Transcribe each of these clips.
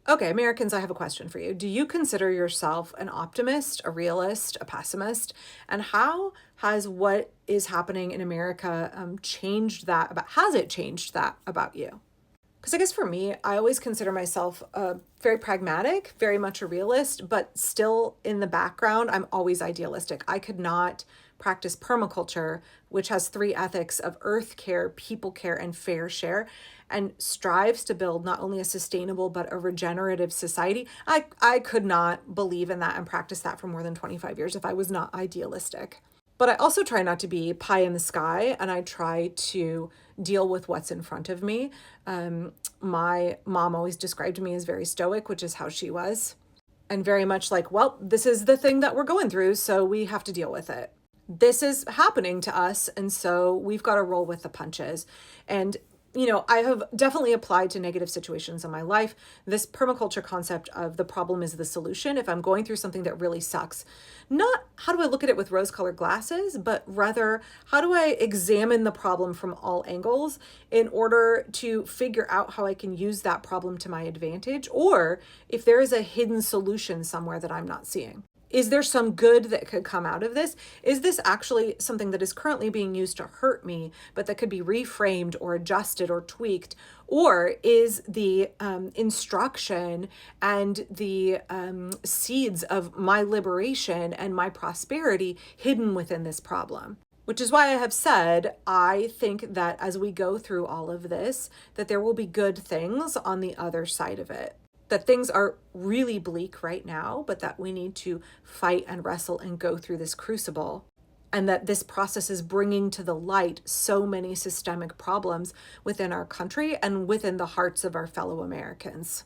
Okay, Americans, I have a question for you. Do you consider yourself an optimist, a realist, a pessimist? And how has what is happening in America changed that about, has it changed that about you? Because I guess for me, I always consider myself very pragmatic, very much a realist, but still in the background, I'm always idealistic. I could not practice permaculture, which has three ethics of earth care, people care, and fair share, and strives to build not only a sustainable but a regenerative society. I could not believe in that and practice that for more than 25 years if I was not idealistic. But I also try not to be pie in the sky, and I try to deal with what's in front of me. My mom always described me as very stoic, which is how she was, and very much like, well, this is the thing that we're going through, so we have to deal with it. This is happening to us, and so we've got to roll with the punches. And I have definitely applied to negative situations in my life this permaculture concept of the problem is the solution. If I'm going through something that really sucks, not how do I look at it with rose-colored glasses, but rather how do I examine the problem from all angles in order to figure out how I can use that problem to my advantage, or if there is a hidden solution somewhere that I'm not seeing. Is there some good that could come out of this? Is this actually something that is currently being used to hurt me, but that could be reframed or adjusted or tweaked? Or is the instruction and the seeds of my liberation and my prosperity hidden within this problem? Which is why I have said, I think that as we go through all of this, that there will be good things on the other side of it. That things are really bleak right now, but that we need to fight and wrestle and go through this crucible. And that this process is bringing to the light so many systemic problems within our country and within the hearts of our fellow Americans.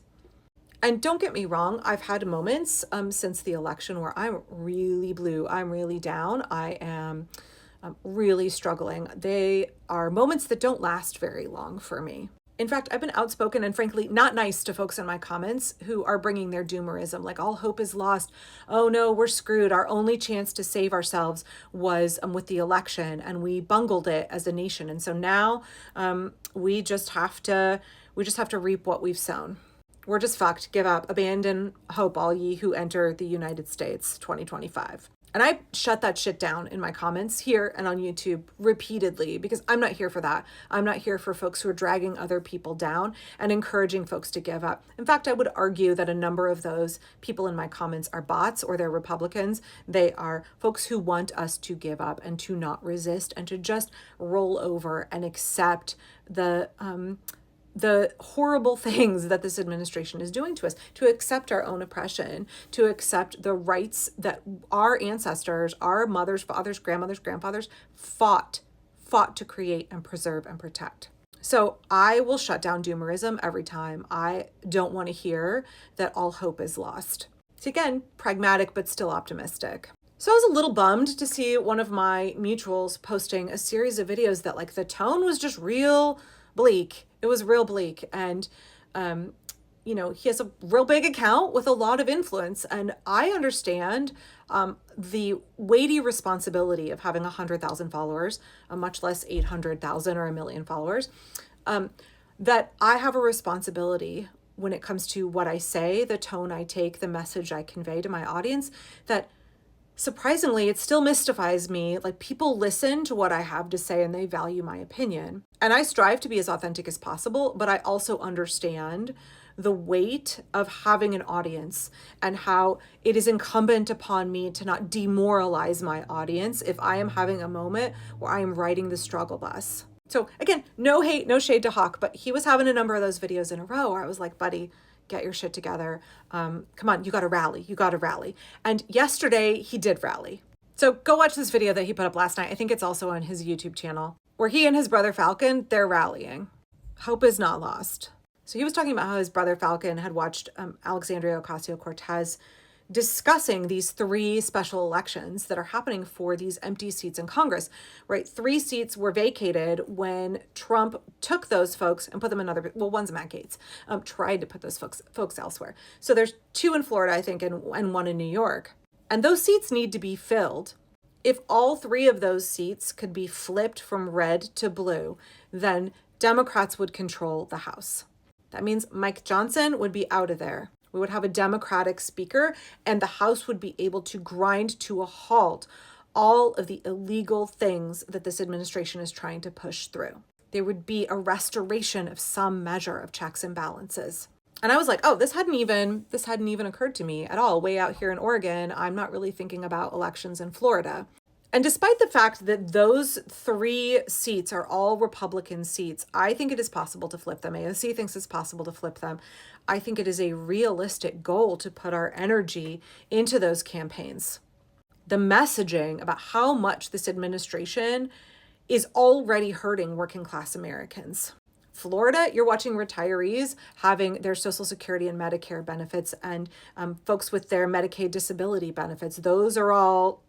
And don't get me wrong, I've had moments since the election where I'm really blue, I'm really down, I am really struggling. They are moments that don't last very long for me. In fact, I've been outspoken and frankly not nice to folks in my comments who are bringing their doomerism, like all hope is lost. Oh no, we're screwed. Our only chance to save ourselves was with the election, and we bungled it as a nation. And so now we just have to reap what we've sown. We're just fucked. Give up. Abandon hope, all ye who enter the United States 2025. And I shut that shit down in my comments here and on YouTube repeatedly because I'm not here for that. I'm not here for folks who are dragging other people down and encouraging folks to give up. In fact, I would argue that a number of those people in my comments are bots or they're Republicans. They are folks who want us to give up and to not resist and to just roll over and accept the horrible things that this administration is doing to us, to accept our own oppression, to accept the rights that our ancestors, our mothers, fathers, grandmothers, grandfathers fought to create and preserve and protect. So I will shut down doomerism every time. I don't want to hear that all hope is lost. So again, pragmatic, but still optimistic. So I was a little bummed to see one of my mutuals posting a series of videos that like the tone was just real bleak. It was real bleak. And, he has a real big account with a lot of influence. And I understand the weighty responsibility of having 100,000 followers, much less 800,000 or 1 million followers, that I have a responsibility when it comes to what I say, the tone I take, the message I convey to my audience, that surprisingly, it still mystifies me. Like people listen to what I have to say and they value my opinion. And I strive to be as authentic as possible, but I also understand the weight of having an audience and how it is incumbent upon me to not demoralize my audience if I am having a moment where I am riding the struggle bus. So again, no hate, no shade to Hawk, but he was having a number of those videos in a row where I was like, buddy, get your shit together. Come on, you got to rally. And yesterday he did rally. So go watch this video that he put up last night. I think it's also on his YouTube channel where he and his brother Falcon, they're rallying. Hope is not lost. So he was talking about how his brother Falcon had watched Alexandria Ocasio-Cortez discussing these 3 special elections that are happening for these empty seats in Congress, right? 3 seats were vacated when Trump took those folks and put them in one's Matt Gaetz, tried to put those folks elsewhere. So there's 2 in Florida, I think, and 1 in New York. And those seats need to be filled. If all 3 of those seats could be flipped from red to blue, then Democrats would control the House. That means Mike Johnson would be out of there. We would have a Democratic speaker, and the House would be able to grind to a halt all of the illegal things that this administration is trying to push through. There would be a restoration of some measure of checks and balances. And I was like, oh, this hadn't even occurred to me at all. Way out here in Oregon, I'm not really thinking about elections in Florida. And despite the fact that those 3 seats are all Republican seats, I think it is possible to flip them. AOC thinks it's possible to flip them. I think it is a realistic goal to put our energy into those campaigns. The messaging about how much this administration is already hurting working class Americans. Florida, you're watching retirees having their Social Security and Medicare benefits, and folks with their Medicaid disability benefits. Those are all...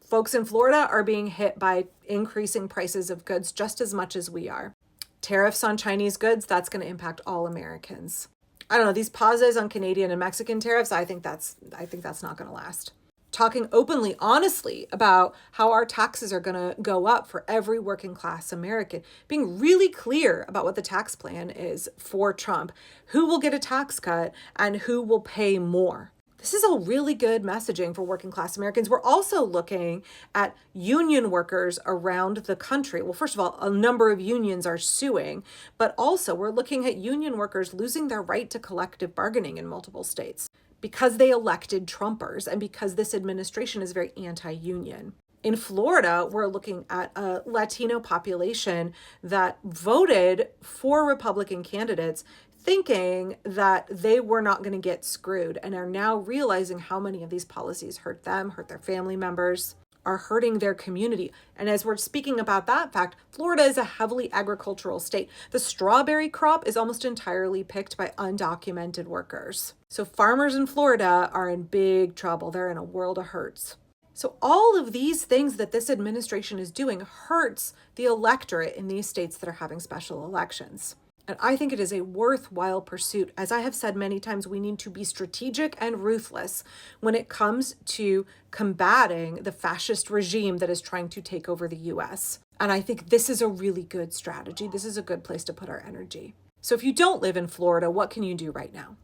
Folks in Florida are being hit by increasing prices of goods just as much as we are. Tariffs on Chinese goods, that's going to impact all Americans. I don't know, these pauses on Canadian and Mexican tariffs, I think that's not going to last. Talking openly, honestly, about how our taxes are going to go up for every working class American. Being really clear about what the tax plan is for Trump. Who will get a tax cut and who will pay more. This is a really good messaging for working class Americans. We're also looking at union workers around the country. Well, first of all, a number of unions are suing, but also we're looking at union workers losing their right to collective bargaining in multiple states because they elected Trumpers and because this administration is very anti-union. In Florida, we're looking at a Latino population that voted for Republican candidates thinking that they were not going to get screwed and are now realizing how many of these policies hurt them, hurt their family members, are hurting their community. And as we're speaking about that fact, Florida is a heavily agricultural state. The strawberry crop is almost entirely picked by undocumented workers. So farmers in Florida are in big trouble. They're in a world of hurts. So all of these things that this administration is doing hurts the electorate in these states that are having special elections. And I think it is a worthwhile pursuit. As I have said many times, we need to be strategic and ruthless when it comes to combating the fascist regime that is trying to take over the US. And I think this is a really good strategy. This is a good place to put our energy. So if you don't live in Florida, what can you do right now?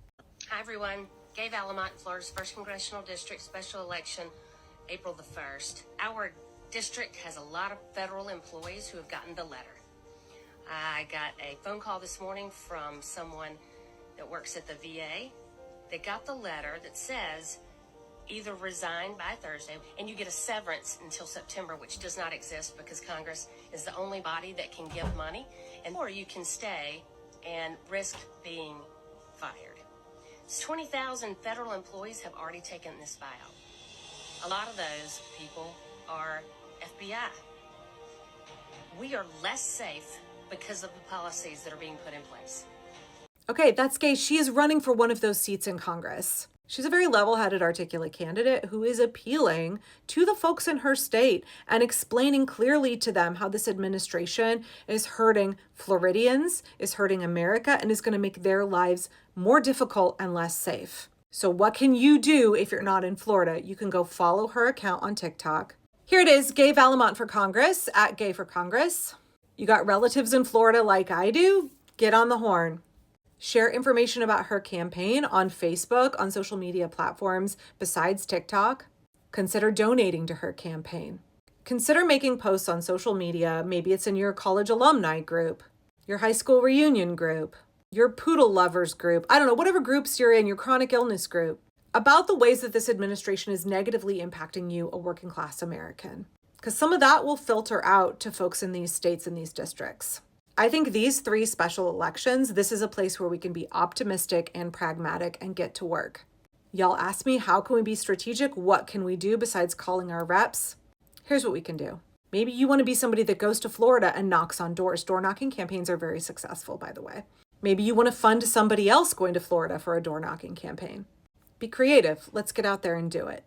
Hi, everyone. Gay Valamont, Florida's 1st Congressional District special election, April the 1st. Our district has a lot of federal employees who have gotten the letter. I got a phone call this morning from someone that works at the VA. They got the letter that says either resign by Thursday and you get a severance until September, which does not exist because Congress is the only body that can give money, and or you can stay and risk being fired. 20,000 federal employees have already taken this buyout. A lot of those people are FBI. We are less safe because of the policies that are being put in place. Okay, that's Gay. She is running for one of those seats in Congress. She's a very level-headed, articulate candidate who is appealing to the folks in her state and explaining clearly to them how this administration is hurting Floridians, is hurting America, and is going to make their lives more difficult and less safe. So what can you do if you're not in Florida? You can go follow her account on TikTok. Here it is, Gay Valamont for Congress, at Gay for Congress. You got relatives in Florida like I do? Get on the horn. Share information about her campaign on Facebook, on social media platforms besides TikTok. Consider donating to her campaign. Consider making posts on social media. Maybe it's in your college alumni group, your high school reunion group, your poodle lovers group. I don't know, whatever groups you're in, your chronic illness group, about the ways that this administration is negatively impacting you, a working class American. Because some of that will filter out to folks in these states and these districts. I think these 3 special elections, this is a place where we can be optimistic and pragmatic and get to work. Y'all ask me, how can we be strategic? What can we do besides calling our reps? Here's what we can do. Maybe you want to be somebody that goes to Florida and knocks on doors. Door knocking campaigns are very successful, by the way. Maybe you want to fund somebody else going to Florida for a door knocking campaign. Be creative. Let's get out there and do it.